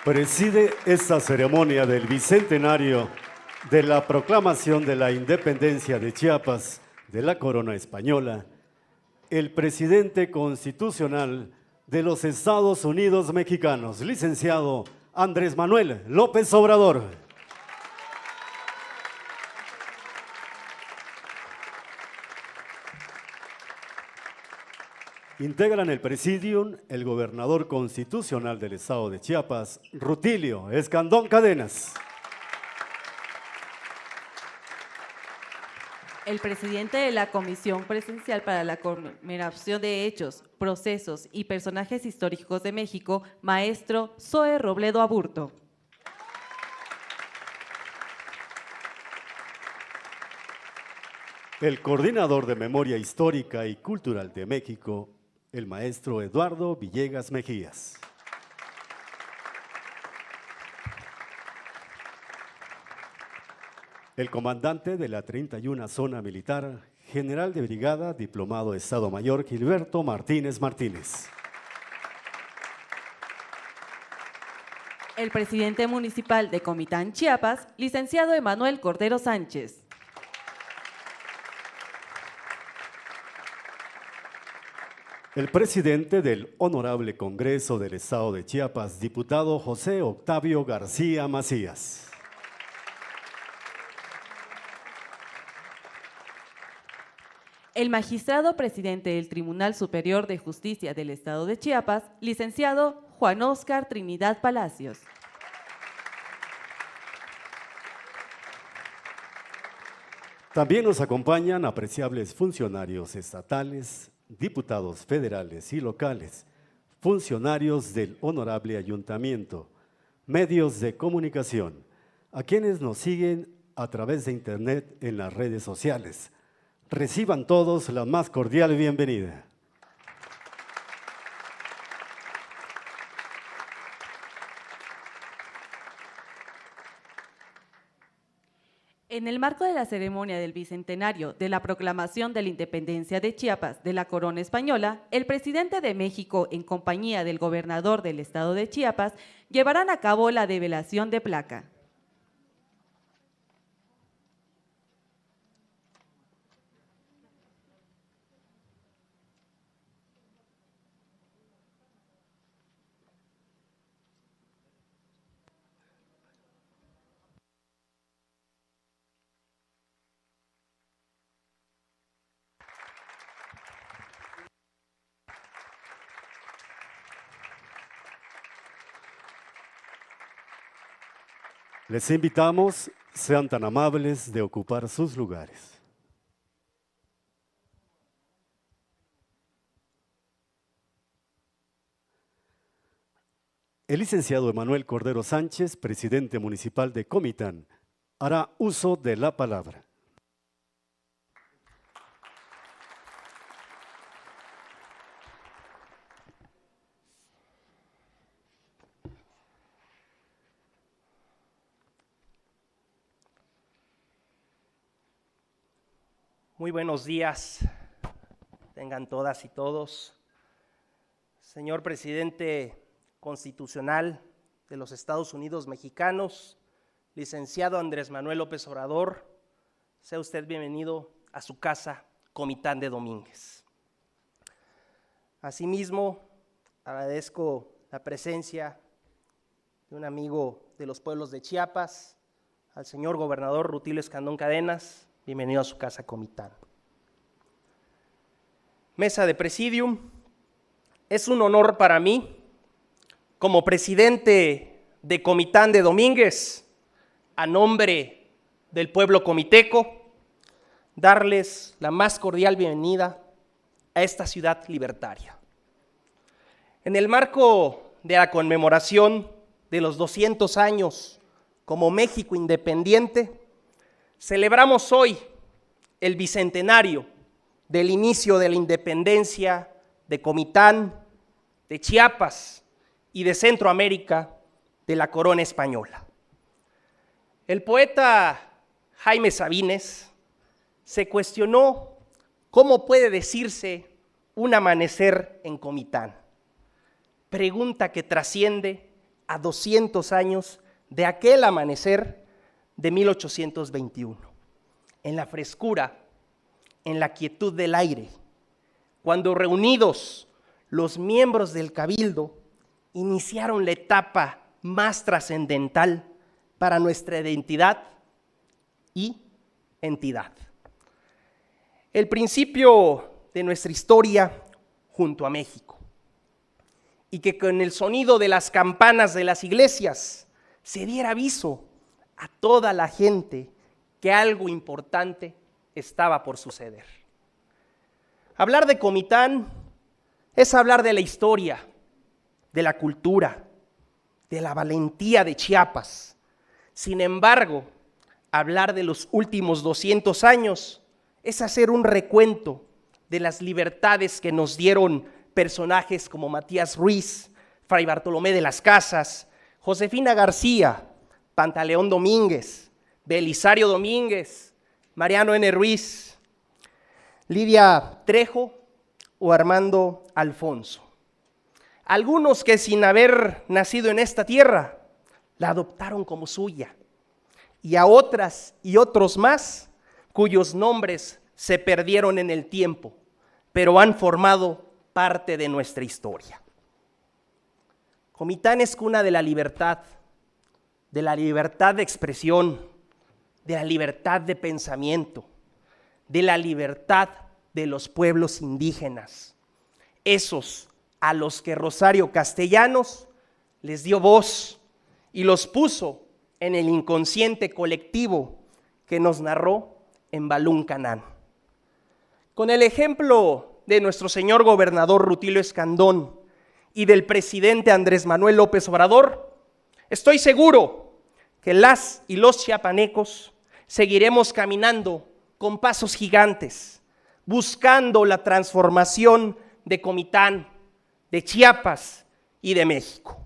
Preside esta ceremonia del bicentenario de la proclamación de la independencia de Chiapas de la corona española, el presidente constitucional de los Estados Unidos mexicanos, licenciado Andrés Manuel López Obrador. Integran el presidium el gobernador constitucional del estado de Chiapas, Rutilio Escandón Cadenas. El presidente de la Comisión Presidencial para la Conmemoración de Hechos, Procesos y Personajes Históricos de México, maestro Zoe Robledo Aburto. El coordinador de Memoria Histórica y Cultural de México, el maestro Eduardo Villegas Mejías. El comandante de la 31 Zona Militar, general de brigada, diplomado de Estado Mayor, Gilberto Martínez Martínez. El presidente municipal de Comitán, Chiapas, licenciado Emanuel Cordero Sánchez. El presidente del Honorable Congreso del Estado de Chiapas, diputado José Octavio García Macías. El magistrado presidente del Tribunal Superior de Justicia del Estado de Chiapas, licenciado Juan Óscar Trinidad Palacios. También nos acompañan apreciables funcionarios estatales, diputados federales y locales, funcionarios del Honorable Ayuntamiento, medios de comunicación, a quienes nos siguen a través de Internet en las redes sociales. Reciban todos la más cordial bienvenida. En el marco de la ceremonia del bicentenario de la proclamación de la independencia de Chiapas de la corona española, el presidente de México, en compañía del gobernador del estado de Chiapas, llevarán a cabo la develación de placa. Les invitamos, sean tan amables de ocupar sus lugares. El licenciado Emanuel Cordero Sánchez, presidente municipal de Comitán, hará uso de la palabra. Muy buenos días, tengan todas y todos. Señor presidente constitucional de los Estados Unidos mexicanos, licenciado Andrés Manuel López Obrador, sea usted bienvenido a su casa, Comitán de Domínguez. Asimismo, agradezco la presencia de un amigo de los pueblos de Chiapas, al señor gobernador Rutilio Escandón Cadenas. Bienvenido a su casa, Comitán. Mesa de Presidium, es un honor para mí, como presidente de Comitán de Domínguez, a nombre del pueblo comiteco, darles la más cordial bienvenida a esta ciudad libertaria. En el marco de la conmemoración de los 200 años como México independiente, celebramos hoy el bicentenario del inicio de la independencia de Comitán, de Chiapas y de Centroamérica de la corona española. El poeta Jaime Sabines se cuestionó cómo puede decirse un amanecer en Comitán, pregunta que trasciende a 200 años de aquel amanecer de 1821, en la frescura, en la quietud del aire, cuando reunidos los miembros del Cabildo iniciaron la etapa más trascendental para nuestra identidad y entidad. El principio de nuestra historia junto a México, y que con el sonido de las campanas de las iglesias se diera aviso a toda la gente que algo importante estaba por suceder. Hablar de Comitán es hablar de la historia, de la cultura, de la valentía de Chiapas. Sin embargo, hablar de los últimos 200 años es hacer un recuento de las libertades que nos dieron personajes como Matías Ruiz, Fray Bartolomé de las Casas, Josefina García, Pantaleón Domínguez, Belisario Domínguez, Mariano N. Ruiz, Lidia Trejo o Armando Alfonso. Algunos que sin haber nacido en esta tierra la adoptaron como suya, y a otras y otros más cuyos nombres se perdieron en el tiempo, pero han formado parte de nuestra historia. Comitán es cuna de la libertad de expresión, de la libertad de pensamiento, de la libertad de los pueblos indígenas, esos a los que Rosario Castellanos les dio voz y los puso en el inconsciente colectivo que nos narró en Balún Canán. Con el ejemplo de nuestro señor gobernador Rutilio Escandón y del presidente Andrés Manuel López Obrador, estoy seguro que las y los chiapanecos seguiremos caminando con pasos gigantes, buscando la transformación de Comitán, de Chiapas y de México,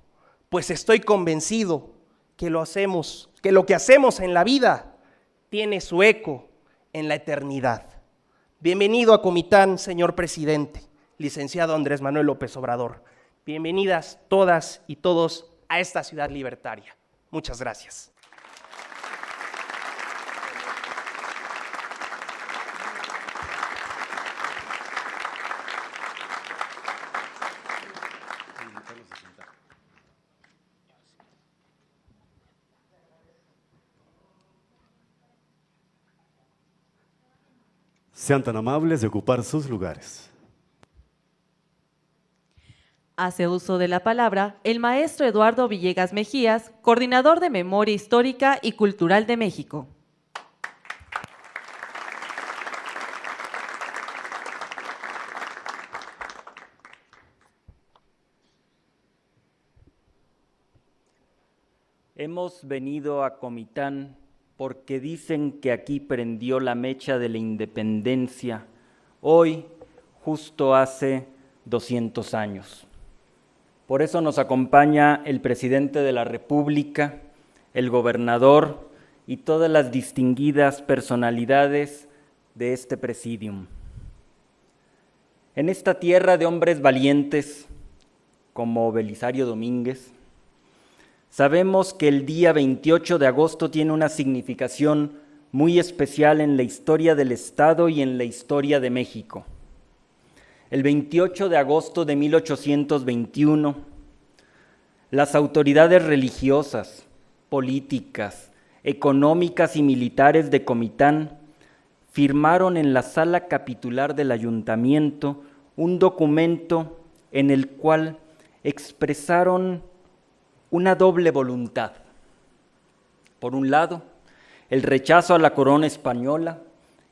pues estoy convencido que lo que hacemos en la vida tiene su eco en la eternidad. Bienvenido a Comitán, señor presidente, licenciado Andrés Manuel López Obrador. Bienvenidas todas y todos a esta ciudad libertaria. Muchas gracias. Sean tan amables de ocupar sus lugares. Hace uso de la palabra el maestro Eduardo Villegas Mejías, coordinador de Memoria Histórica y Cultural de México. Hemos venido a Comitán porque dicen que aquí prendió la mecha de la independencia, hoy, justo hace 200 años. Por eso nos acompaña el presidente de la República, el gobernador y todas las distinguidas personalidades de este presidium. En esta tierra de hombres valientes, como Belisario Domínguez, sabemos que el día 28 de agosto tiene una significación muy especial en la historia del Estado y en la historia de México. El 28 de agosto de 1821, las autoridades religiosas, políticas, económicas y militares de Comitán firmaron en la sala capitular del ayuntamiento un documento en el cual expresaron una doble voluntad. Por un lado, el rechazo a la corona española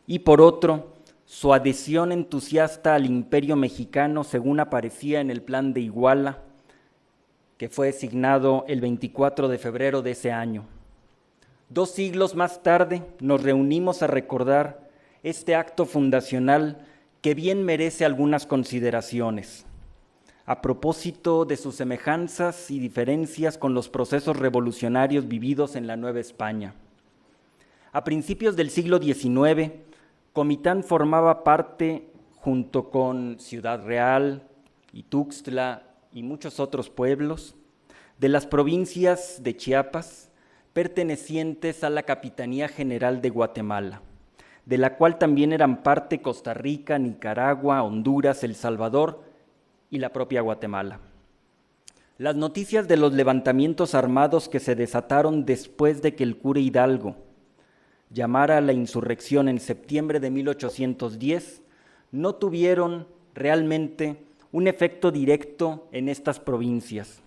y por otro, su adhesión entusiasta al imperio mexicano según aparecía en el Plan de Iguala, que fue signado el 24 de febrero de ese año. 2 siglos más tarde nos reunimos a recordar este acto fundacional que bien merece algunas consideraciones, a propósito de sus semejanzas y diferencias con los procesos revolucionarios vividos en la Nueva España. A principios del siglo XIX, Comitán formaba parte, junto con Ciudad Real y Tuxtla y muchos otros pueblos, de las provincias de Chiapas pertenecientes a la Capitanía General de Guatemala, de la cual también eran parte Costa Rica, Nicaragua, Honduras, El Salvador y la propia Guatemala. Las noticias de los levantamientos armados que se desataron después de que el cura Hidalgo llamara a la insurrección en septiembre de 1810 no tuvieron realmente un efecto directo en estas provincias,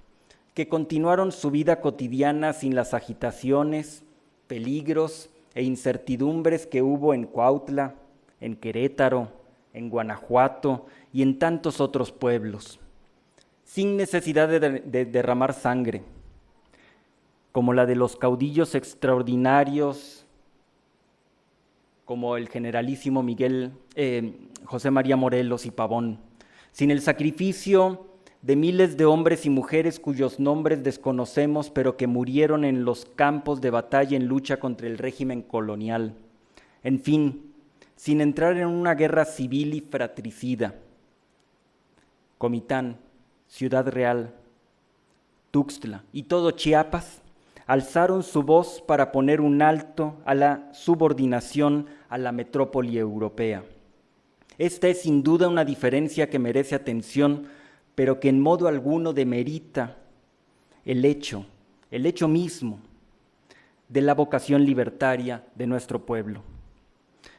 que continuaron su vida cotidiana sin las agitaciones, peligros e incertidumbres que hubo en Cuautla, en Querétaro, en Guanajuato y en tantos otros pueblos, sin necesidad de derramar sangre, como la de los caudillos extraordinarios, como el generalísimo José María Morelos y Pavón, sin el sacrificio de miles de hombres y mujeres cuyos nombres desconocemos, pero que murieron en los campos de batalla en lucha contra el régimen colonial. En fin, sin entrar en una guerra civil y fratricida. Comitán, Ciudad Real, Tuxtla y todo Chiapas alzaron su voz para poner un alto a la subordinación a la metrópoli europea. Esta es sin duda una diferencia que merece atención, pero que en modo alguno demerita el hecho mismo de la vocación libertaria de nuestro pueblo.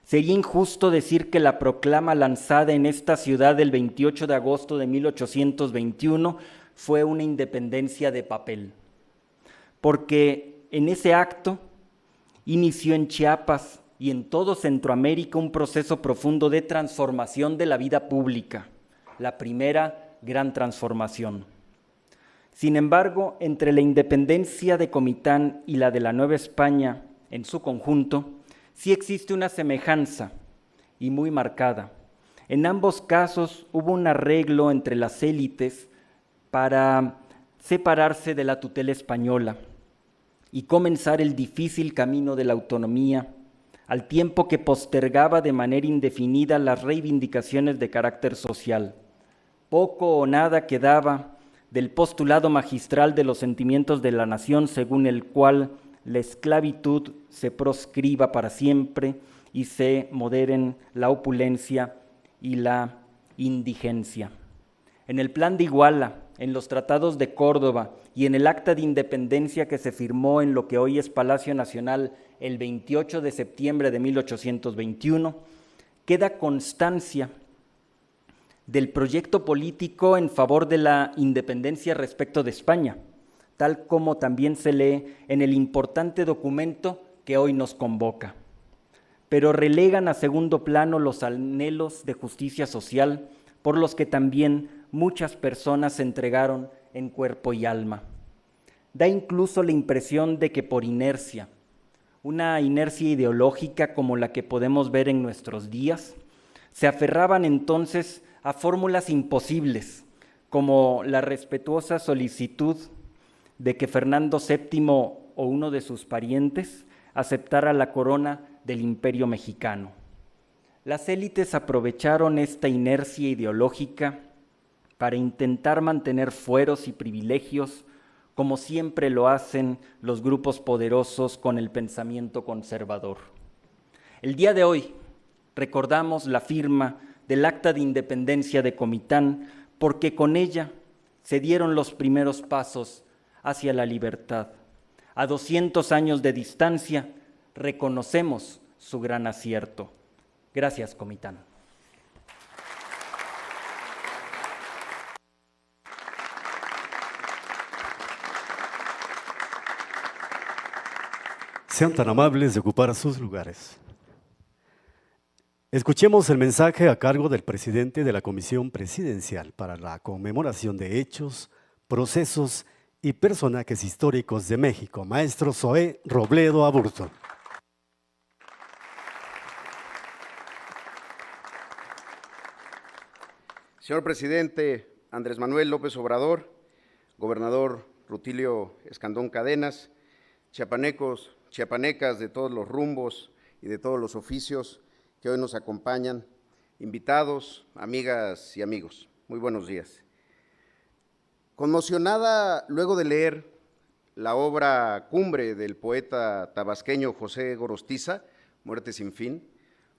Sería injusto decir que la proclama lanzada en esta ciudad el 28 de agosto de 1821 fue una independencia de papel, porque en ese acto inició en Chiapas y en todo Centroamérica un proceso profundo de transformación de la vida pública, la primera gran transformación. Sin embargo, entre la independencia de Comitán y la de la Nueva España en su conjunto, sí existe una semejanza, y muy marcada. En ambos casos hubo un arreglo entre las élites para separarse de la tutela española y comenzar el difícil camino de la autonomía, al tiempo que postergaba de manera indefinida las reivindicaciones de carácter social. Poco o nada quedaba del postulado magistral de los sentimientos de la nación, según el cual la esclavitud se proscriba para siempre y se moderen la opulencia y la indigencia. En el Plan de Iguala, en los tratados de Córdoba y en el Acta de Independencia que se firmó en lo que hoy es Palacio Nacional el 28 de septiembre de 1821, queda constancia del proyecto político en favor de la independencia respecto de España, tal como también se lee en el importante documento que hoy nos convoca. Pero relegan a segundo plano los anhelos de justicia social por los que también muchas personas se entregaron en cuerpo y alma. Da incluso la impresión de que por inercia, una inercia ideológica como la que podemos ver en nuestros días, se aferraban entonces a fórmulas imposibles, como la respetuosa solicitud de que Fernando VII o uno de sus parientes aceptara la corona del Imperio Mexicano. Las élites aprovecharon esta inercia ideológica para intentar mantener fueros y privilegios, como siempre lo hacen los grupos poderosos con el pensamiento conservador. El día de hoy recordamos la firma del Acta de Independencia de Comitán, porque con ella se dieron los primeros pasos hacia la libertad. A 200 años de distancia, reconocemos su gran acierto. Gracias, Comitán. Sean tan amables de ocupar sus lugares. Escuchemos el mensaje a cargo del presidente de la Comisión Presidencial para la Conmemoración de Hechos, Procesos y Personajes Históricos de México, maestro Zoé Robledo Aburto. Señor presidente Andrés Manuel López Obrador, gobernador Rutilio Escandón Cadenas, chiapanecos, chiapanecas de todos los rumbos y de todos los oficios que hoy nos acompañan, invitados, amigas y amigos, muy buenos días. Conmocionada luego de leer la obra cumbre del poeta tabasqueño José Gorostiza, Muerte sin fin,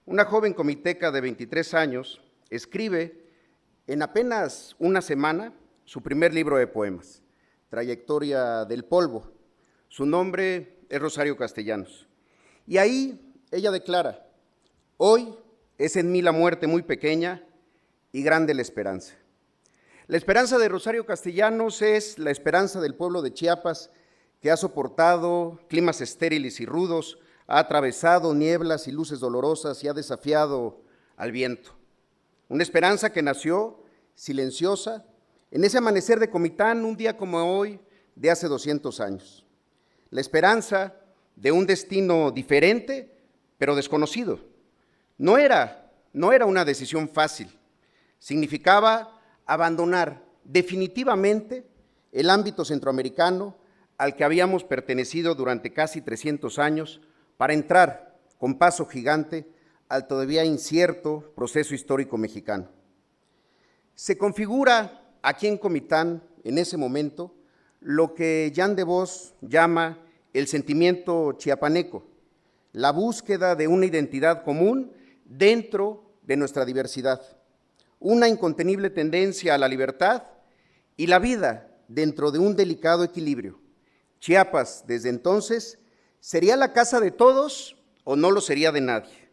una joven comiteca de 23 años escribe en apenas una semana su primer libro de poemas, Trayectoria del Polvo. Su nombre es Rosario Castellanos. Y ahí ella declara: hoy es en mí la muerte muy pequeña y grande la esperanza. La esperanza de Rosario Castellanos es la esperanza del pueblo de Chiapas, que ha soportado climas estériles y rudos, ha atravesado nieblas y luces dolorosas y ha desafiado al viento. Una esperanza que nació silenciosa en ese amanecer de Comitán, un día como hoy, de hace 200 años. La esperanza de un destino diferente, pero desconocido. No era una decisión fácil. Significaba abandonar definitivamente el ámbito centroamericano al que habíamos pertenecido durante casi 300 años para entrar con paso gigante al todavía incierto proceso histórico mexicano. Se configura aquí en Comitán, en ese momento, lo que Jean de Vos llama el sentimiento chiapaneco, la búsqueda de una identidad común dentro de nuestra diversidad, una incontenible tendencia a la libertad y la vida dentro de un delicado equilibrio. Chiapas, desde entonces, ¿sería la casa de todos o no lo sería de nadie?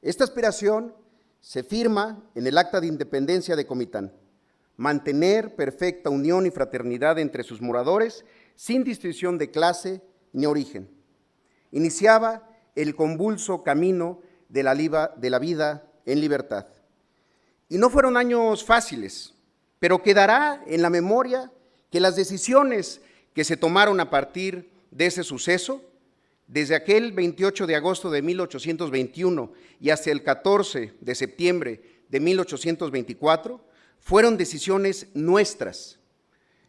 Esta aspiración se firma en el Acta de Independencia de Comitán: mantener perfecta unión y fraternidad entre sus moradores sin distinción de clase ni origen. Iniciaba el convulso camino de la vida en libertad. Y no fueron años fáciles, pero quedará en la memoria que las decisiones que se tomaron a partir de ese suceso, desde aquel 28 de agosto de 1821 y hasta el 14 de septiembre de 1824, fueron decisiones nuestras,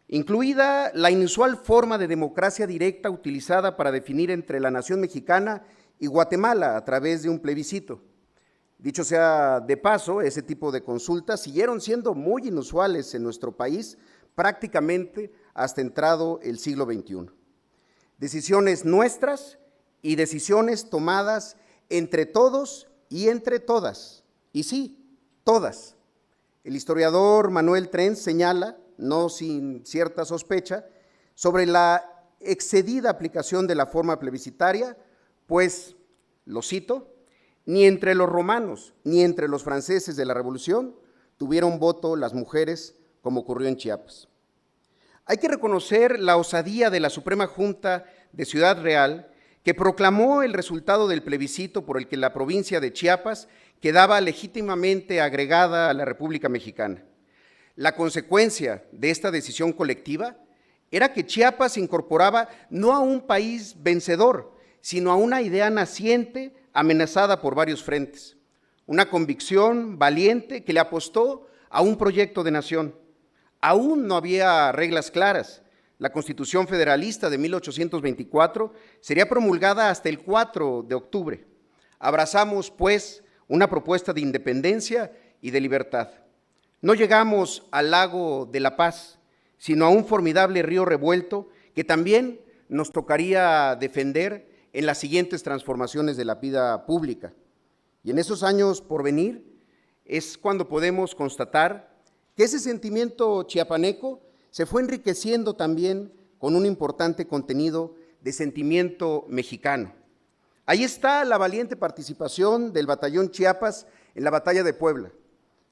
incluida la inusual forma de democracia directa utilizada para definir entre la nación mexicana y Guatemala a través de un plebiscito. Dicho sea de paso, ese tipo de consultas siguieron siendo muy inusuales en nuestro país prácticamente hasta entrado el siglo XXI. Decisiones nuestras y decisiones tomadas entre todos y entre todas, y sí, todas. El historiador Manuel Trenz señala, no sin cierta sospecha, sobre la excedida aplicación de la forma plebiscitaria, pues, lo cito, ni entre los romanos ni entre los franceses de la Revolución tuvieron voto las mujeres como ocurrió en Chiapas. Hay que reconocer la osadía de la Suprema Junta de Ciudad Real, que proclamó el resultado del plebiscito por el que la provincia de Chiapas quedaba legítimamente agregada a la República Mexicana. La consecuencia de esta decisión colectiva era que Chiapas se incorporaba no a un país vencedor, sino a una idea naciente amenazada por varios frentes, una convicción valiente que le apostó a un proyecto de nación. Aún no había reglas claras. La Constitución Federalista de 1824 sería promulgada hasta el 4 de octubre. Abrazamos, pues, una propuesta de independencia y de libertad. No llegamos al lago de la Paz, sino a un formidable río revuelto que también nos tocaría defender en las siguientes transformaciones de la vida pública. Y en esos años por venir es cuando podemos constatar que ese sentimiento chiapaneco se fue enriqueciendo también con un importante contenido de sentimiento mexicano. Ahí está la valiente participación del Batallón Chiapas en la Batalla de Puebla.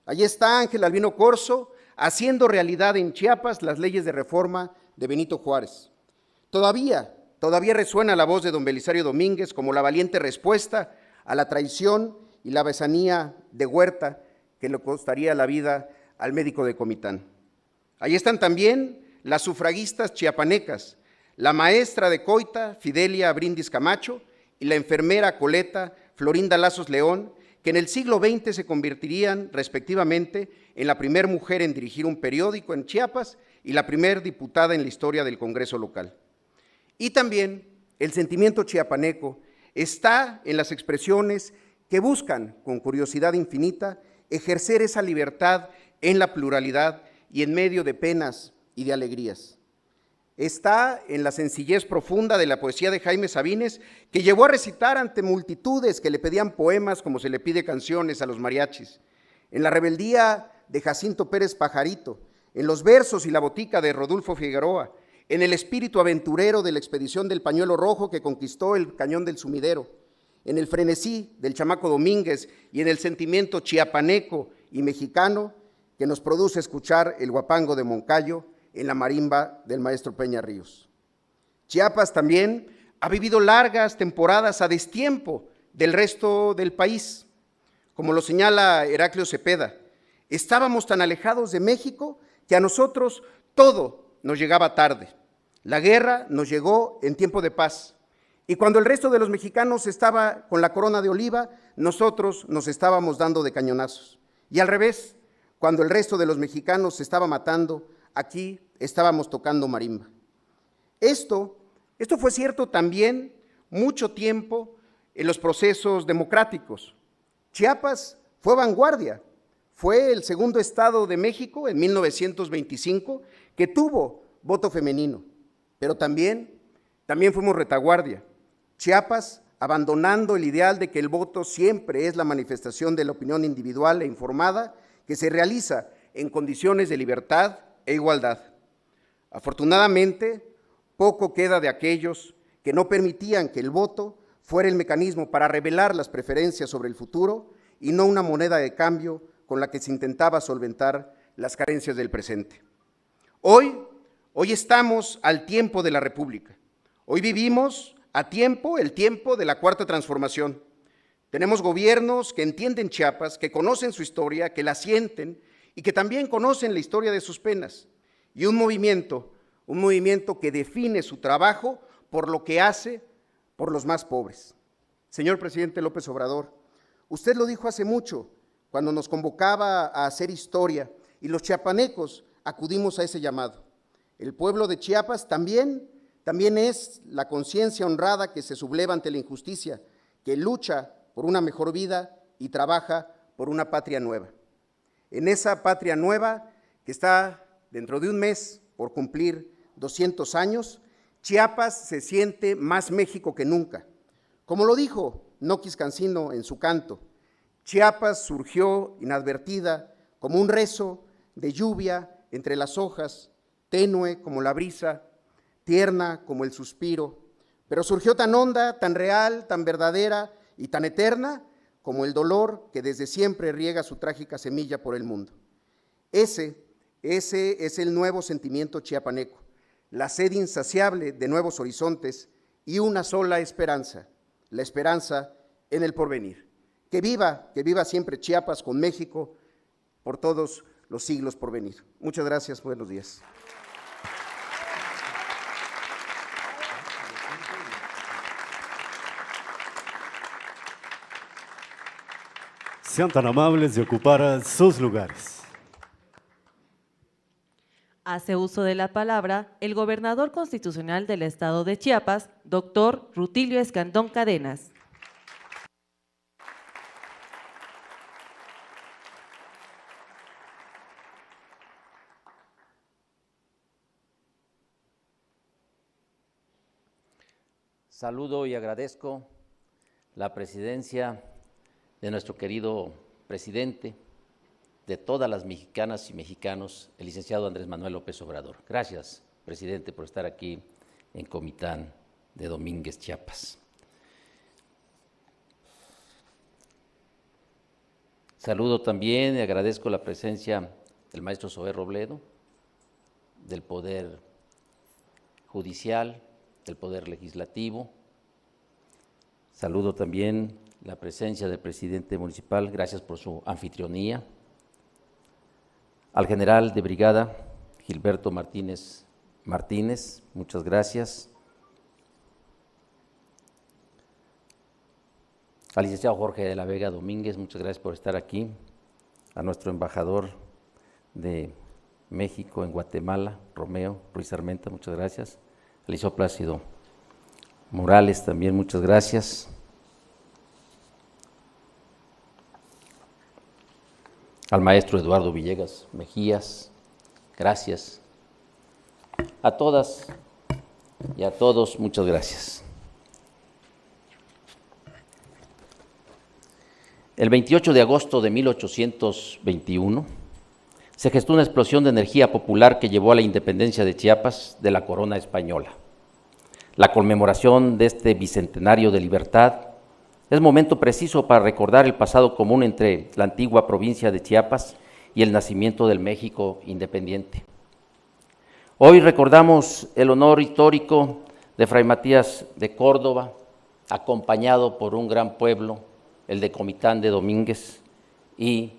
Ahí está Ángel Albino Corzo haciendo realidad en Chiapas las leyes de reforma de Benito Juárez. Todavía resuena la voz de don Belisario Domínguez como la valiente respuesta a la traición y la besanía de Huerta que le costaría la vida al médico de Comitán. Ahí están también las sufragistas chiapanecas, la maestra de Coita, Fidelia Brindis Camacho, y la enfermera coleta Florinda Lazos León, que en el siglo XX se convertirían respectivamente en la primera mujer en dirigir un periódico en Chiapas y la primera diputada en la historia del Congreso local. Y también el sentimiento chiapaneco está en las expresiones que buscan, con curiosidad infinita, ejercer esa libertad en la pluralidad y en medio de penas y de alegrías. Está en la sencillez profunda de la poesía de Jaime Sabines, que llevó a recitar ante multitudes que le pedían poemas como se le pide canciones a los mariachis, en la rebeldía de Jacinto Pérez Pajarito, en los versos y la botica de Rodolfo Figueroa, en el espíritu aventurero de la expedición del Pañuelo Rojo que conquistó el Cañón del Sumidero, en el frenesí del Chamaco Domínguez y en el sentimiento chiapaneco y mexicano que nos produce escuchar el huapango de Moncayo en la marimba del maestro Peña Ríos. Chiapas también ha vivido largas temporadas a destiempo del resto del país. Como lo señala Heraclio Cepeda, estábamos tan alejados de México que a nosotros todo nos llegaba tarde. La guerra nos llegó en tiempo de paz. Y cuando el resto de los mexicanos estaba con la corona de oliva, nosotros nos estábamos dando de cañonazos. Y al revés, cuando el resto de los mexicanos se estaba matando, aquí estábamos tocando marimba. Esto fue cierto también mucho tiempo en los procesos democráticos. Chiapas fue vanguardia, fue el segundo estado de México en 1925 que tuvo voto femenino, pero también fuimos retaguardia. Chiapas, abandonando el ideal de que el voto siempre es la manifestación de la opinión individual e informada que se realiza en condiciones de libertad e igualdad. Afortunadamente, poco queda de aquellos que no permitían que el voto fuera el mecanismo para revelar las preferencias sobre el futuro y no una moneda de cambio con la que se intentaba solventar las carencias del presente. Hoy estamos al tiempo de la República. Hoy vivimos a tiempo, el tiempo de la Cuarta Transformación. Tenemos gobiernos que entienden Chiapas, que conocen su historia, que la sienten y que también conocen la historia de sus penas. Y un movimiento que define su trabajo por lo que hace por los más pobres. Señor presidente López Obrador, usted lo dijo hace mucho, cuando nos convocaba a hacer historia, y los chiapanecos acudimos a ese llamado. El pueblo de Chiapas también es la conciencia honrada que se subleva ante la injusticia, que lucha por una mejor vida y trabaja por una patria nueva. En esa patria nueva que está dentro de un mes por cumplir 200 años, Chiapas se siente más México que nunca. Como lo dijo Noquis Cancino en su canto, Chiapas surgió inadvertida como un rezo de lluvia entre las hojas, tenue como la brisa, tierna como el suspiro, pero surgió tan honda, tan real, tan verdadera y tan eterna como el dolor que desde siempre riega su trágica semilla por el mundo. Ese es el nuevo sentimiento chiapaneco, la sed insaciable de nuevos horizontes y una sola esperanza, la esperanza en el porvenir. Que viva siempre Chiapas con México por todos los siglos por venir. Muchas gracias, buenos días. Sean tan amables de ocupar sus lugares. Hace uso de la palabra el gobernador constitucional del estado de Chiapas, doctor Rutilio Escandón Cadenas. Saludo y agradezco la presidencia de nuestro querido presidente, de todas las mexicanas y mexicanos, el licenciado Andrés Manuel López Obrador. Gracias, presidente, por estar aquí en Comitán de Domínguez, Chiapas. Saludo también y agradezco la presencia del maestro Zoé Robledo, del Poder Judicial, del Poder Legislativo. Saludo también la presencia del presidente municipal, gracias por su anfitrionía. Al general de brigada, Gilberto Martínez, muchas gracias. Al licenciado Jorge de la Vega Domínguez, muchas gracias por estar aquí. A nuestro embajador de México en Guatemala, Romeo Ruiz Armenta, muchas gracias. Al licenciado Plácido Morales también, muchas gracias. Al maestro Eduardo Villegas Mejías, gracias. A todas y a todos, muchas gracias. El 28 de agosto de 1821 se gestó una explosión de energía popular que llevó a la independencia de Chiapas de la corona española. La conmemoración de este bicentenario de libertad es momento preciso para recordar el pasado común entre la antigua provincia de Chiapas y el nacimiento del México independiente. Hoy recordamos el honor histórico de Fray Matías de Córdoba, acompañado por un gran pueblo, el de Comitán de Domínguez, y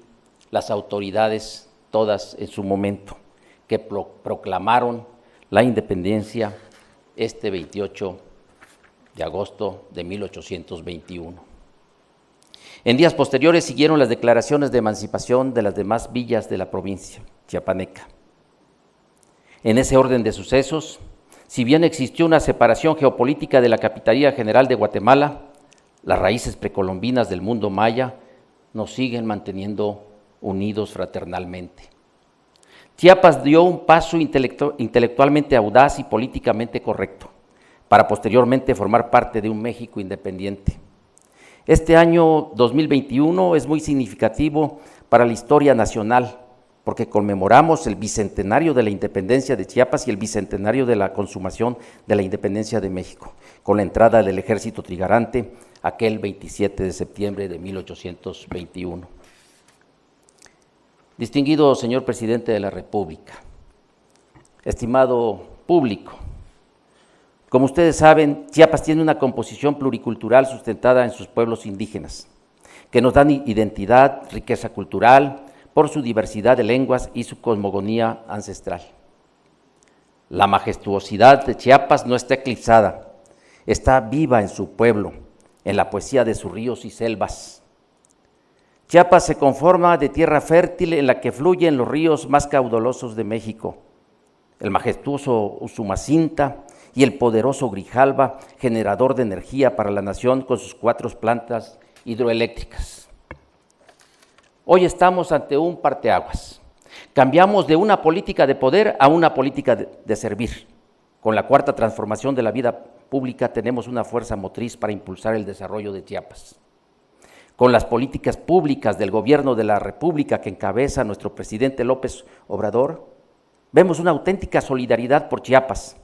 las autoridades, todas en su momento, que proclamaron la independencia este 28 de agosto de 1821. En días posteriores siguieron las declaraciones de emancipación de las demás villas de la provincia chiapaneca. En ese orden de sucesos, si bien existió una separación geopolítica de la Capitanía General de Guatemala, las raíces precolombinas del mundo maya nos siguen manteniendo unidos fraternalmente. Chiapas dio un paso intelectualmente audaz y políticamente correcto, para posteriormente formar parte de un México independiente. Este año 2021 es muy significativo para la historia nacional, porque conmemoramos el bicentenario de la independencia de Chiapas y el bicentenario de la consumación de la independencia de México, con la entrada del ejército trigarante aquel 27 de septiembre de 1821. Distinguido señor presidente de la República, estimado público, como ustedes saben, Chiapas tiene una composición pluricultural sustentada en sus pueblos indígenas, que nos dan identidad, riqueza cultural, por su diversidad de lenguas y su cosmogonía ancestral. La majestuosidad de Chiapas no está eclipsada, está viva en su pueblo, en la poesía de sus ríos y selvas. Chiapas se conforma de tierra fértil en la que fluyen los ríos más caudalosos de México, el majestuoso Usumacinta y el poderoso Grijalva, generador de energía para la nación con sus 4 plantas hidroeléctricas. Hoy estamos ante un parteaguas. Cambiamos de una política de poder a una política de servir. Con la 4ª transformación de la vida pública tenemos una fuerza motriz para impulsar el desarrollo de Chiapas. Con las políticas públicas del gobierno de la República que encabeza nuestro presidente López Obrador, vemos una auténtica solidaridad por Chiapas,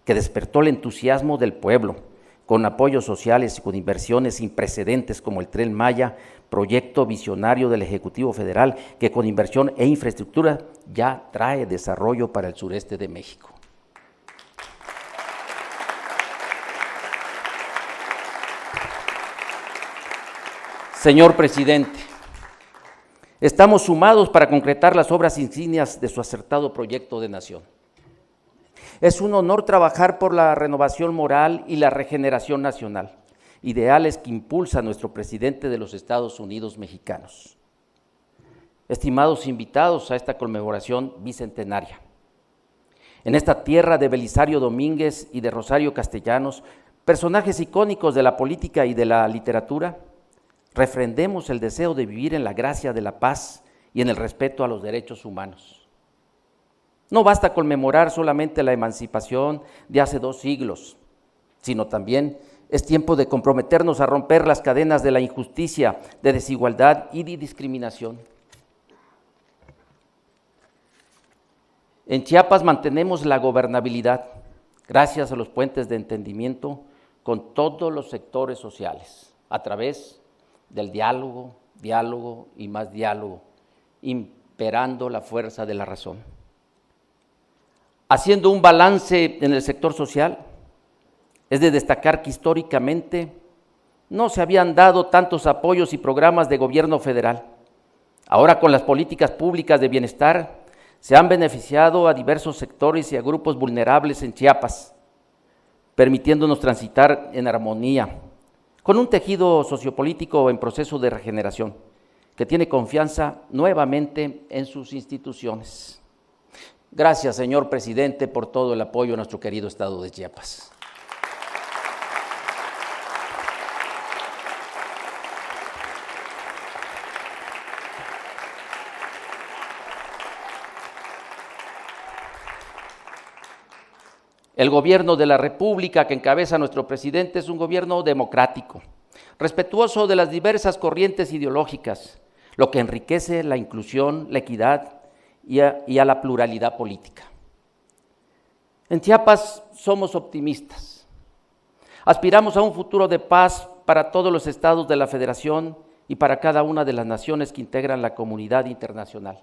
que despertó el entusiasmo del pueblo, con apoyos sociales y con inversiones sin precedentes como el Tren Maya, proyecto visionario del Ejecutivo Federal que con inversión e infraestructura ya trae desarrollo para el sureste de México. Señor presidente, estamos sumados para concretar las obras insignias de su acertado proyecto de nación. Es un honor trabajar por la renovación moral y la regeneración nacional, ideales que impulsa nuestro presidente de los Estados Unidos mexicanos. Estimados invitados a esta conmemoración bicentenaria, en esta tierra de Belisario Domínguez y de Rosario Castellanos, personajes icónicos de la política y de la literatura, refrendemos el deseo de vivir en la gracia de la paz y en el respeto a los derechos humanos. No basta conmemorar solamente la emancipación de hace 2 siglos, sino también es tiempo de comprometernos a romper las cadenas de la injusticia, de desigualdad y de discriminación. En Chiapas mantenemos la gobernabilidad, gracias a los puentes de entendimiento con todos los sectores sociales, a través del diálogo y más diálogo, imperando la fuerza de la razón. Haciendo un balance en el sector social, es de destacar que históricamente no se habían dado tantos apoyos y programas de gobierno federal. Ahora con las políticas públicas de bienestar se han beneficiado a diversos sectores y a grupos vulnerables en Chiapas, permitiéndonos transitar en armonía, con un tejido sociopolítico en proceso de regeneración, que tiene confianza nuevamente en sus instituciones. Gracias, señor presidente, por todo el apoyo a nuestro querido estado de Chiapas. El gobierno de la República que encabeza nuestro presidente es un gobierno democrático, respetuoso de las diversas corrientes ideológicas, lo que enriquece la inclusión, la equidad y a la pluralidad política. En Chiapas somos optimistas. Aspiramos a un futuro de paz para todos los estados de la Federación y para cada una de las naciones que integran la comunidad internacional.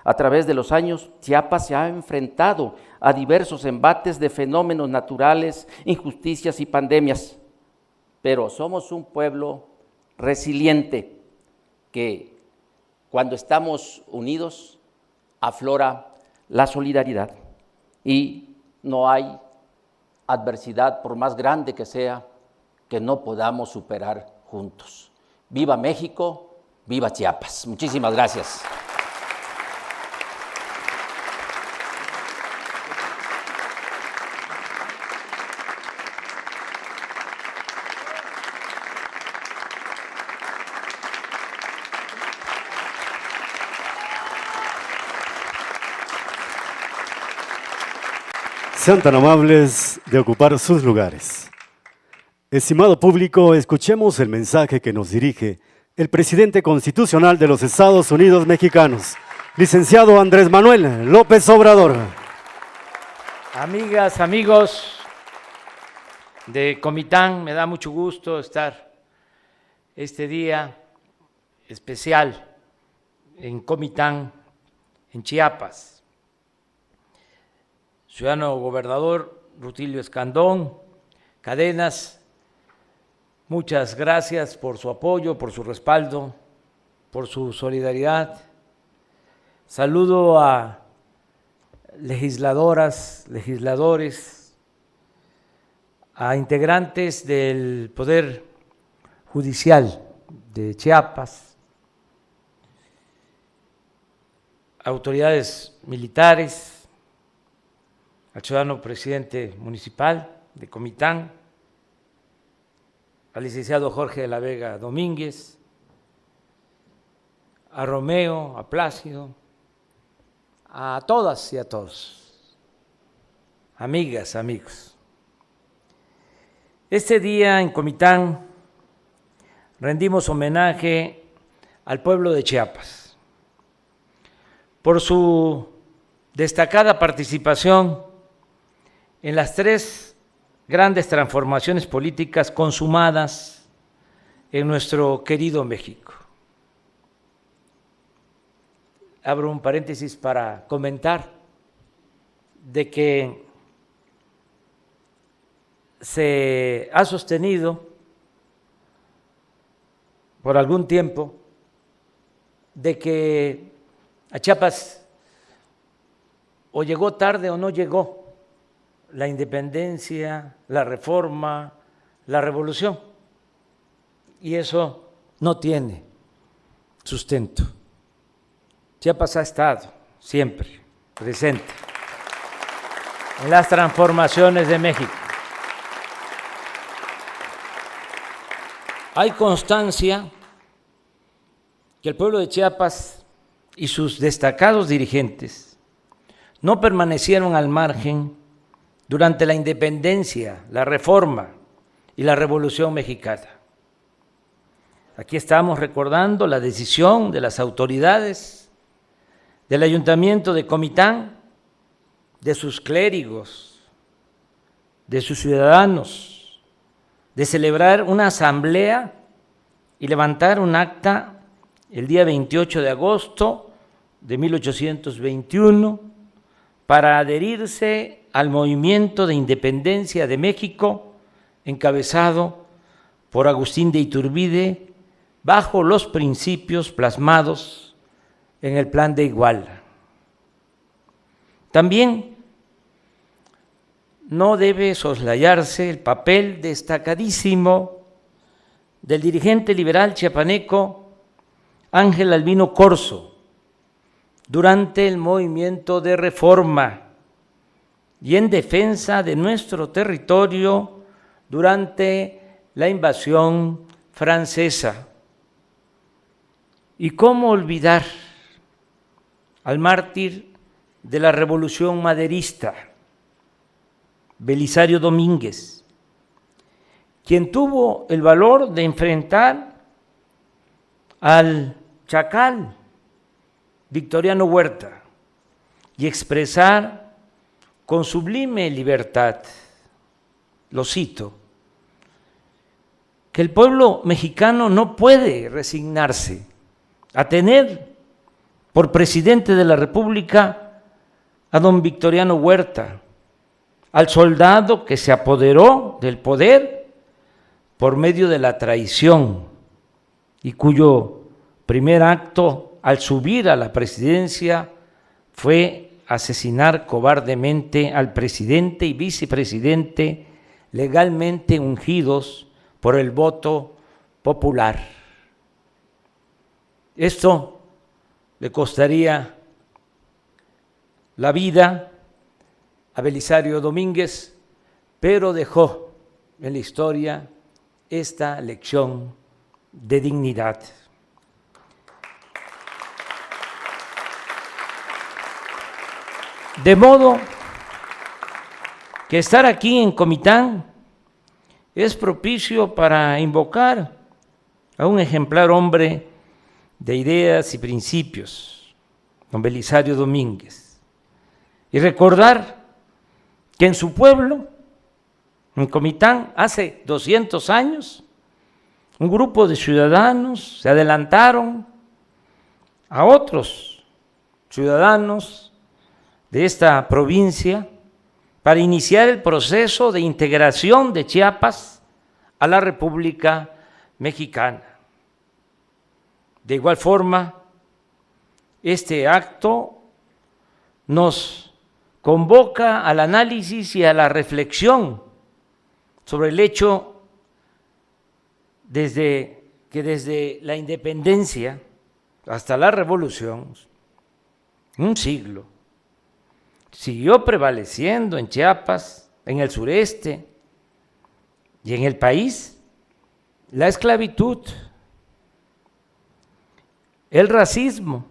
A través de los años, Chiapas se ha enfrentado a diversos embates de fenómenos naturales, injusticias y pandemias, pero somos un pueblo resiliente que, cuando estamos unidos, aflora la solidaridad y no hay adversidad, por más grande que sea, que no podamos superar juntos. ¡Viva México! ¡Viva Chiapas! Muchísimas gracias. Sean tan amables de ocupar sus lugares. Estimado público, escuchemos el mensaje que nos dirige el presidente constitucional de los Estados Unidos mexicanos, licenciado Andrés Manuel López Obrador. Amigas, amigos de Comitán, me da mucho gusto estar este día especial en Comitán, en Chiapas. Ciudadano gobernador Rutilio Escandón Cadenas, muchas gracias por su apoyo, por su respaldo, por su solidaridad. Saludo a legisladoras, legisladores, a integrantes del Poder Judicial de Chiapas, autoridades militares, al ciudadano presidente municipal de Comitán, al licenciado Jorge de la Vega Domínguez, a Romeo, a Plácido, a todas y a todos, amigas, amigos. Este día en Comitán rendimos homenaje al pueblo de Chiapas por su destacada participación en las tres grandes transformaciones políticas consumadas en nuestro querido México. Abro un paréntesis para comentar de que se ha sostenido por algún tiempo de que a Chiapas o llegó tarde o no llegó la independencia, la reforma, la revolución, y eso no tiene sustento. Chiapas ha estado siempre presente en las transformaciones de México. Hay constancia que el pueblo de Chiapas y sus destacados dirigentes no permanecieron al margen durante la independencia, la reforma y la Revolución Mexicana. Aquí estamos recordando la decisión de las autoridades del Ayuntamiento de Comitán, de sus clérigos, de sus ciudadanos, de celebrar una asamblea y levantar un acta el día 28 de agosto de 1821 para adherirse al movimiento de independencia de México encabezado por Agustín de Iturbide bajo los principios plasmados en el Plan de Iguala. También no debe soslayarse el papel destacadísimo del dirigente liberal chiapaneco Ángel Albino Corzo durante el movimiento de reforma y en defensa de nuestro territorio durante la invasión francesa. ¿Y cómo olvidar al mártir de la Revolución Maderista, Belisario Domínguez, quien tuvo el valor de enfrentar al chacal Victoriano Huerta y expresar con sublime libertad, lo cito, que el pueblo mexicano no puede resignarse a tener por presidente de la República a don Victoriano Huerta, al soldado que se apoderó del poder por medio de la traición y cuyo primer acto al subir a la presidencia fue asesinar cobardemente al presidente y vicepresidente legalmente ungidos por el voto popular. Esto le costaría la vida a Belisario Domínguez, pero dejó en la historia esta lección de dignidad. De modo que estar aquí en Comitán es propicio para invocar a un ejemplar hombre de ideas y principios, don Belisario Domínguez, y recordar que en su pueblo, en Comitán, hace 200 años, un grupo de ciudadanos se adelantaron a otros ciudadanos de esta provincia para iniciar el proceso de integración de Chiapas a la República Mexicana. De igual forma, este acto nos convoca al análisis y a la reflexión sobre el hecho desde la independencia hasta la revolución, un siglo, siguió prevaleciendo en Chiapas, en el sureste y en el país la esclavitud, el racismo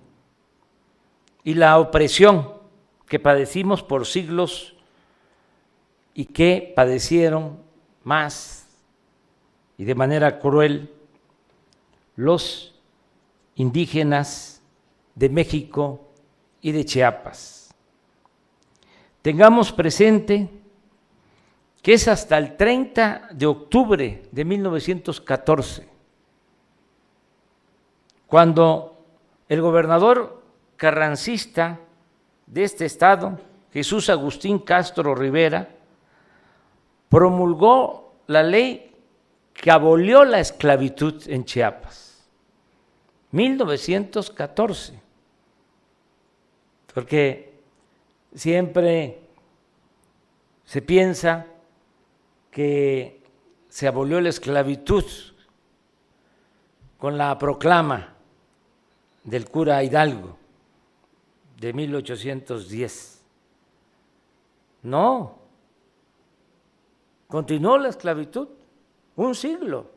y la opresión que padecimos por siglos y que padecieron más y de manera cruel los indígenas de México y de Chiapas. Tengamos presente que es hasta el 30 de octubre de 1914 cuando el gobernador carrancista de este estado, Jesús Agustín Castro Rivera, promulgó la ley que abolió la esclavitud en Chiapas, 1914, porque siempre se piensa que se abolió la esclavitud con la proclama del cura Hidalgo de 1810. No, continuó la esclavitud un siglo.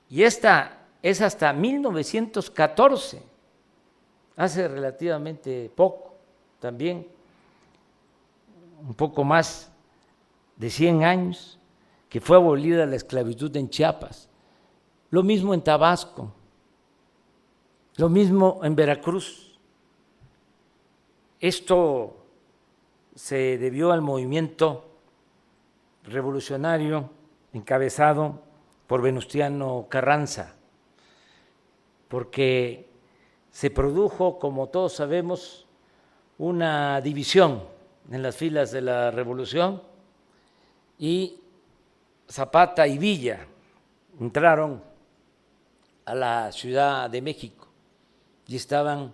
Y esta es hasta 1914, hace relativamente poco, también un poco más de 100 años, que fue abolida la esclavitud en Chiapas. Lo mismo en Tabasco, lo mismo en Veracruz. Esto se debió al movimiento revolucionario encabezado por Venustiano Carranza, porque se produjo, como todos sabemos, una división en las filas de la revolución y Zapata y Villa entraron a la Ciudad de México y estaban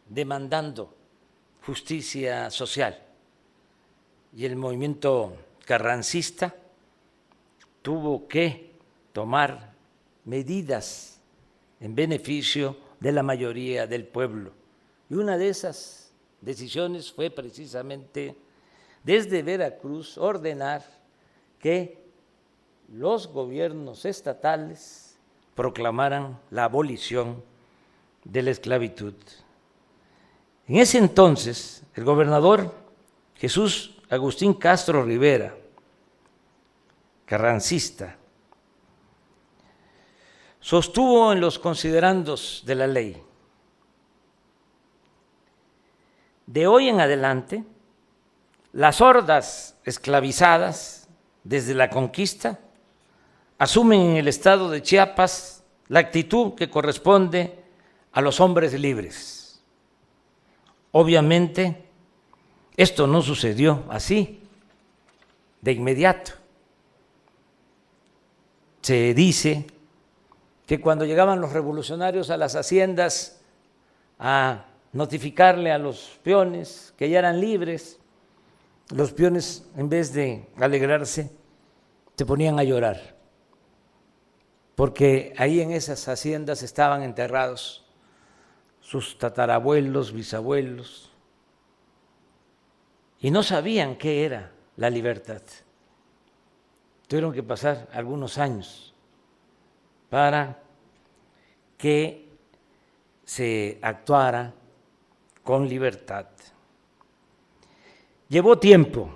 demandando justicia social. Y el movimiento carrancista tuvo que tomar medidas en beneficio de la mayoría del pueblo. Y una de esas decisiones fue precisamente desde Veracruz ordenar que los gobiernos estatales proclamaran la abolición de la esclavitud. En ese entonces, el gobernador Jesús Agustín Castro Rivera, carrancista, sostuvo en los considerandos de la ley: de hoy en adelante, las hordas esclavizadas desde la conquista asumen en el estado de Chiapas la actitud que corresponde a los hombres libres. Obviamente, esto no sucedió así, de inmediato. Se dice que cuando llegaban los revolucionarios a las haciendas a notificarle a los peones que ya eran libres, los peones, en vez de alegrarse, se ponían a llorar, porque ahí en esas haciendas estaban enterrados sus tatarabuelos, bisabuelos, y no sabían qué era la libertad. Tuvieron que pasar algunos años para que se actuara con libertad. Llevó tiempo,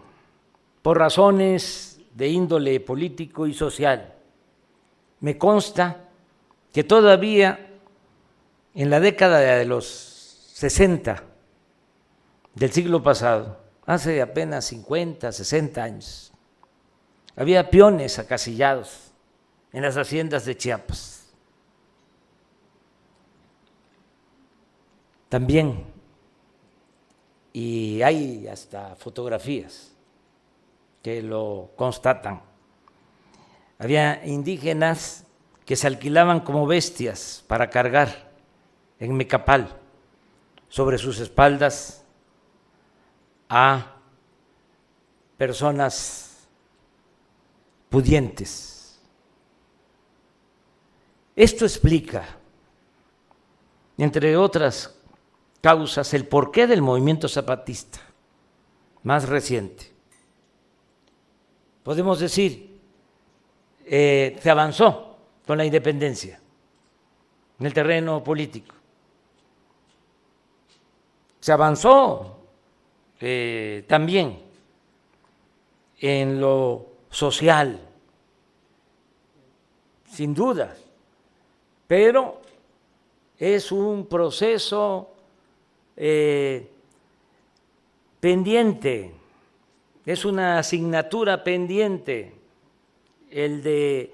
por razones de índole político y social. Me consta que todavía en la década de los 60 del siglo pasado, hace apenas 50, 60 años, había peones acasillados en las haciendas de Chiapas. También, y hay hasta fotografías que lo constatan, había indígenas que se alquilaban como bestias para cargar en Mecapal sobre sus espaldas a personas pudientes. Esto explica, entre otras causas, el porqué del movimiento zapatista más reciente. Podemos decir, se avanzó con la independencia en el terreno político. Se avanzó también en lo social, sin duda, pero es un proceso pendiente, es una asignatura pendiente el de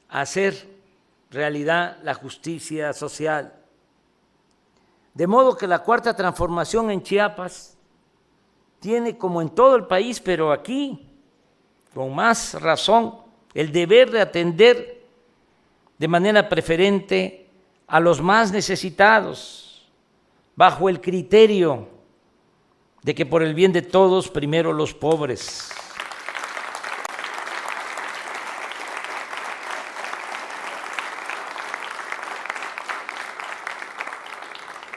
hacer realidad la justicia social. De modo que la cuarta transformación en Chiapas tiene, como en todo el país, pero aquí con más razón, el deber de atender de manera preferente a los más necesitados, bajo el criterio de que por el bien de todos, primero los pobres.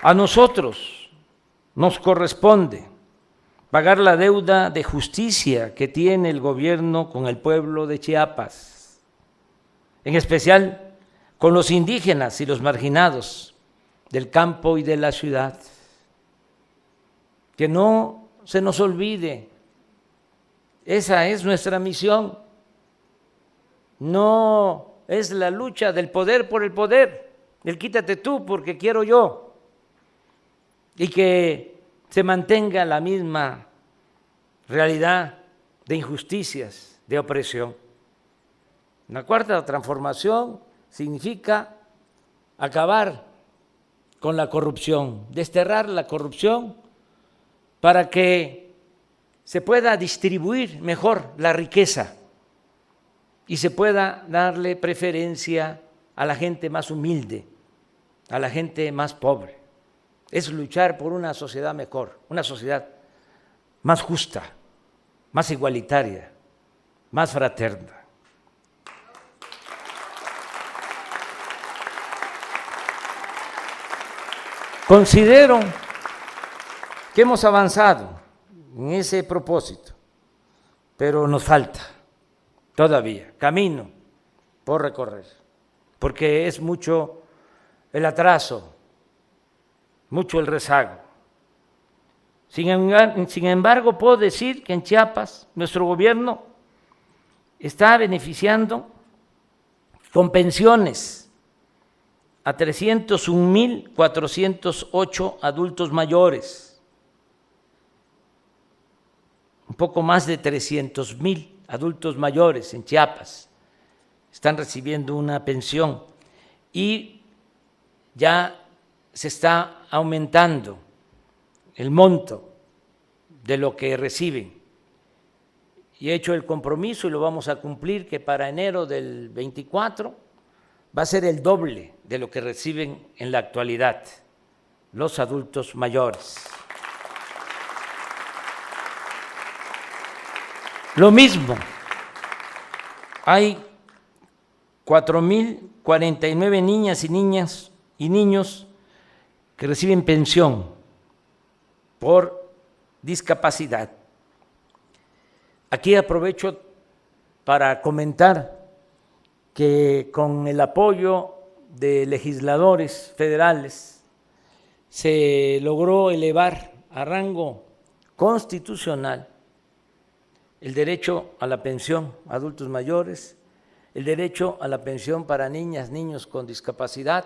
A nosotros nos corresponde pagar la deuda de justicia que tiene el gobierno con el pueblo de Chiapas, en especial con los indígenas y los marginados del campo y de la ciudad. Que no se nos olvide, esa es nuestra misión. No es la lucha del poder por el poder, el quítate tú porque quiero yo, y que se mantenga la misma realidad de injusticias, de opresión. La cuarta transformación significa acabar con la corrupción, desterrar la corrupción para que se pueda distribuir mejor la riqueza y se pueda darle preferencia a la gente más humilde, a la gente más pobre. Es luchar por una sociedad mejor, una sociedad más justa, más igualitaria, más fraterna. Considero que hemos avanzado en ese propósito, pero nos falta todavía camino por recorrer, porque es mucho el atraso, mucho el rezago. Sin embargo, puedo decir que en Chiapas nuestro gobierno está beneficiando con pensiones a 301,408 adultos mayores, un poco más de 300,000 adultos mayores en Chiapas están recibiendo una pensión y ya se está aumentando el monto de lo que reciben. Y he hecho el compromiso y lo vamos a cumplir que para enero del 24 va a ser el doble de lo que reciben en la actualidad los adultos mayores. Lo mismo, hay 4,049 niñas y niños que reciben pensión por discapacidad. Aquí aprovecho para comentar que con el apoyo de legisladores federales se logró elevar a rango constitucional el derecho a la pensión a adultos mayores, el derecho a la pensión para niñas, niños con discapacidad,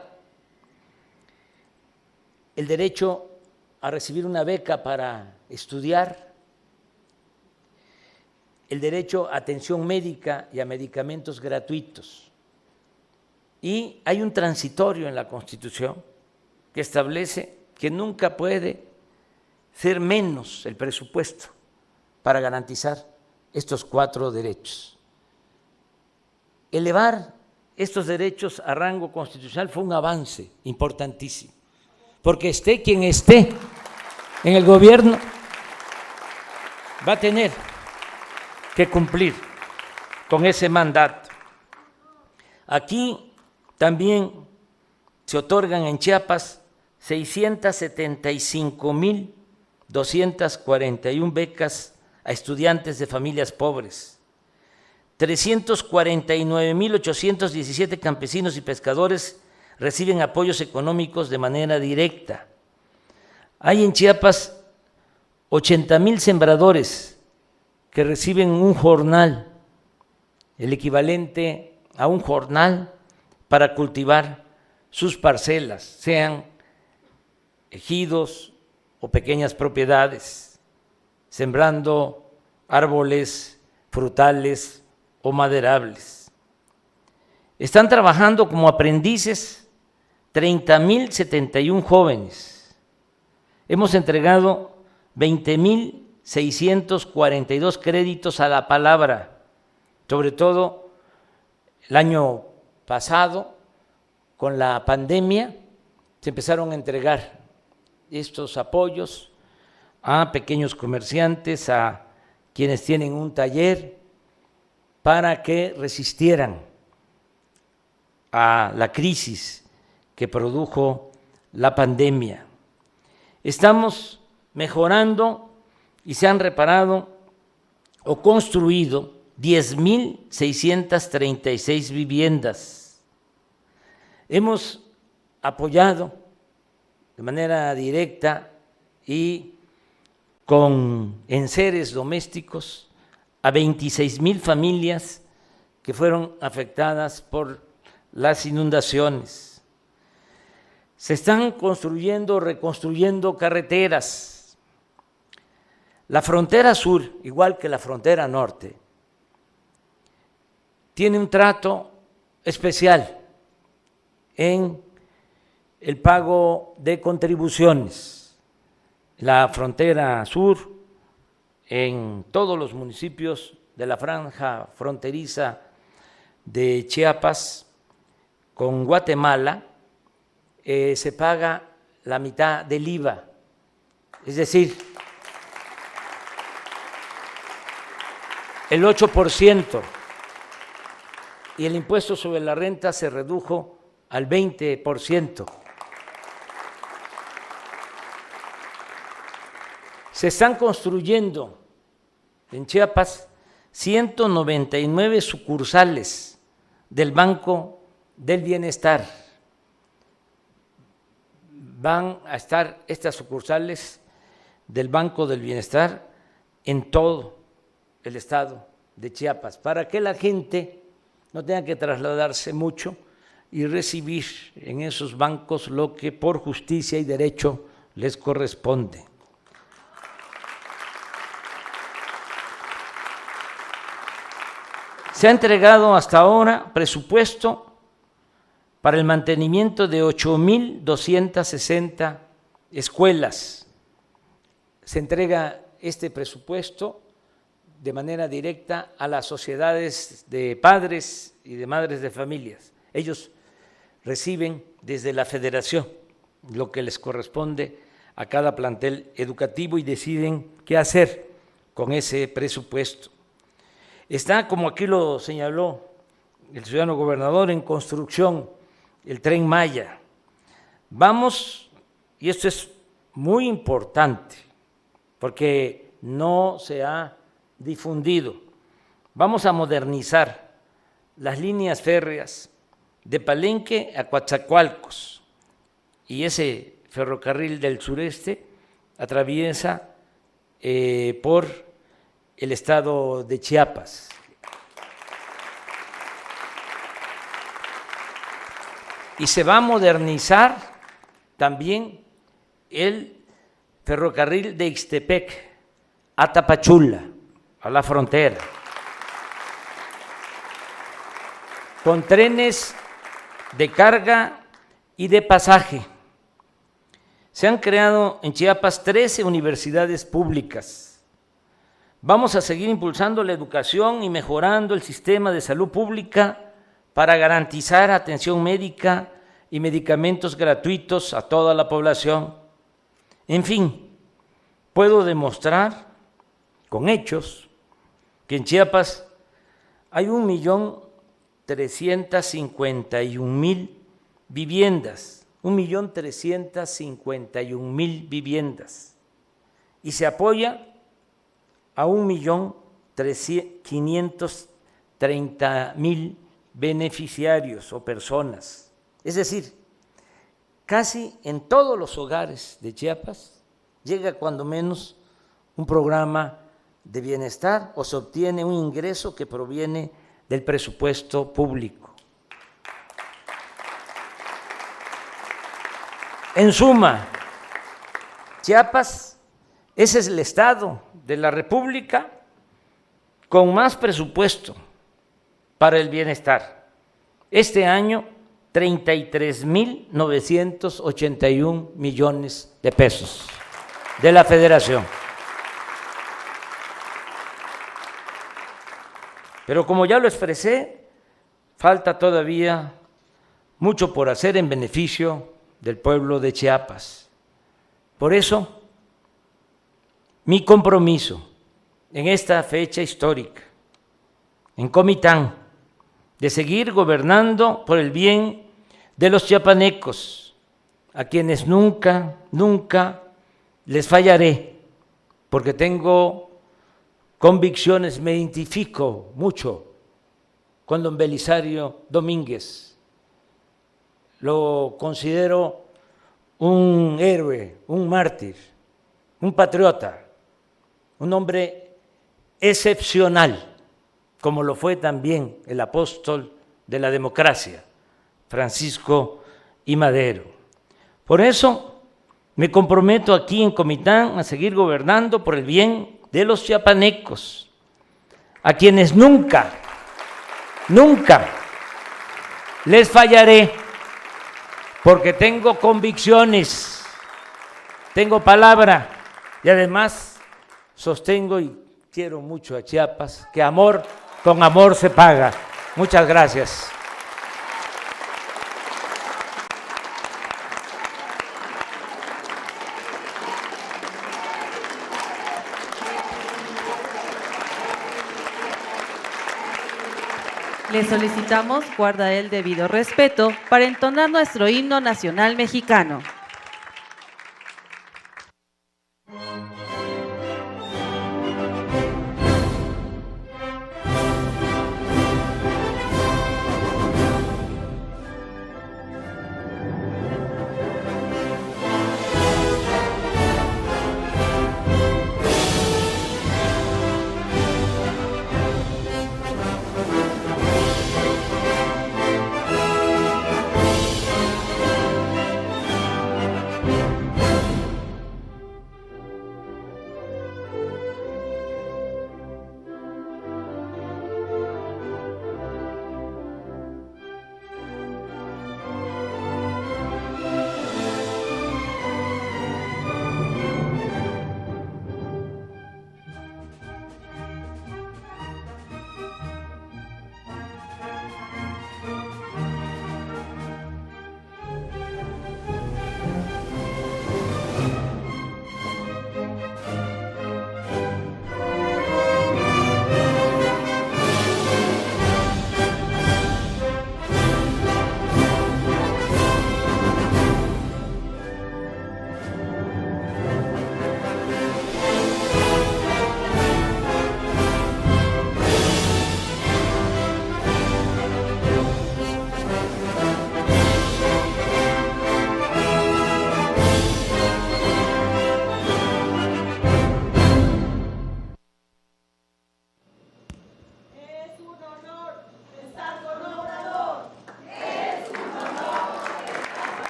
el derecho a recibir una beca para estudiar, el derecho a atención médica y a medicamentos gratuitos. Y hay un transitorio en la Constitución que establece que nunca puede ser menos el presupuesto para garantizar estos 4 derechos. Elevar estos derechos a rango constitucional fue un avance importantísimo, porque esté quien esté en el gobierno, va a tener que cumplir con ese mandato. Aquí también se otorgan en Chiapas 675,241 becas a estudiantes de familias pobres, 349,817 campesinos y pescadores reciben apoyos económicos de manera directa. Hay en Chiapas 80,000 sembradores que reciben un jornal, el equivalente a un jornal para cultivar sus parcelas, sean ejidos o pequeñas propiedades, sembrando árboles frutales o maderables. Están trabajando como aprendices 30,071 jóvenes. Hemos entregado 20,642 créditos a la palabra, sobre todo el año pasado, con la pandemia, se empezaron a entregar estos apoyos a pequeños comerciantes, a quienes tienen un taller, para que resistieran a la crisis que produjo la pandemia. Estamos mejorando y se han reparado o construido 10,636 viviendas. Hemos apoyado de manera directa y con enseres domésticos a 26,000 familias que fueron afectadas por las inundaciones. Se están construyendo, reconstruyendo carreteras. La frontera sur, igual que la frontera norte, tiene un trato especial en el pago de contribuciones. La frontera sur, en todos los municipios de la franja fronteriza de Chiapas con Guatemala, se paga la mitad del IVA, es decir, el 8%, y el impuesto sobre la renta se redujo al 20%. Se están construyendo en Chiapas 199 sucursales del Banco del Bienestar. Van a estar estas sucursales del Banco del Bienestar en todo el estado de Chiapas, para que la gente no tenga que trasladarse mucho y recibir en esos bancos lo que por justicia y derecho les corresponde. Se ha entregado hasta ahora presupuesto para el mantenimiento de 8,260 escuelas. Se entrega este presupuesto de manera directa a las sociedades de padres y de madres de familias. Ellos reciben desde la federación lo que les corresponde a cada plantel educativo y deciden qué hacer con ese presupuesto. Está, como aquí lo señaló el ciudadano gobernador, en construcción el Tren Maya. Vamos, y esto es muy importante, porque no se ha difundido, vamos a modernizar las líneas férreas de Palenque a Coatzacoalcos, y ese ferrocarril del sureste atraviesa por el estado de Chiapas. Y se va a modernizar también el ferrocarril de Ixtepec a Tapachula, a la frontera, con trenes de carga y de pasaje. Se han creado en Chiapas 13 universidades públicas. Vamos a seguir impulsando la educación y mejorando el sistema de salud pública para garantizar atención médica y medicamentos gratuitos a toda la población. En fin, puedo demostrar con hechos que en Chiapas hay 1,351,000 viviendas, 1,351,000 viviendas, y se apoya a 1,530,000 beneficiarios o personas. Es decir, casi en todos los hogares de Chiapas llega cuando menos un programa de bienestar o se obtiene un ingreso que proviene del presupuesto público. En suma, Chiapas, ese es el estado de la República con más presupuesto para el bienestar. Este año, 33,981 millones de pesos de la Federación. Pero como ya lo expresé, falta todavía mucho por hacer en beneficio del pueblo de Chiapas. Por eso, mi compromiso en esta fecha histórica, en Comitán, de seguir gobernando por el bien de los chiapanecos, a quienes nunca les fallaré, porque tengo convicciones, me identifico mucho con don Belisario Domínguez. Lo considero un héroe, un mártir, un patriota, un hombre excepcional, como lo fue también el apóstol de la democracia, Francisco I. Madero. Por eso me comprometo aquí en Comitán a seguir gobernando por el bien de los chiapanecos, a quienes nunca les fallaré, porque tengo convicciones, tengo palabra y además sostengo y quiero mucho a Chiapas, que amor con amor se paga. Muchas gracias. Le solicitamos guardar el debido respeto para entonar nuestro himno nacional mexicano.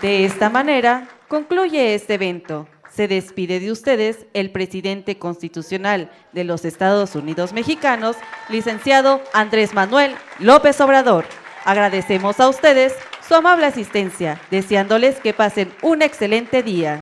De esta manera, concluye este evento. Se despide de ustedes el presidente constitucional de los Estados Unidos mexicanos, licenciado Andrés Manuel López Obrador. Agradecemos a ustedes su amable asistencia, deseándoles que pasen un excelente día.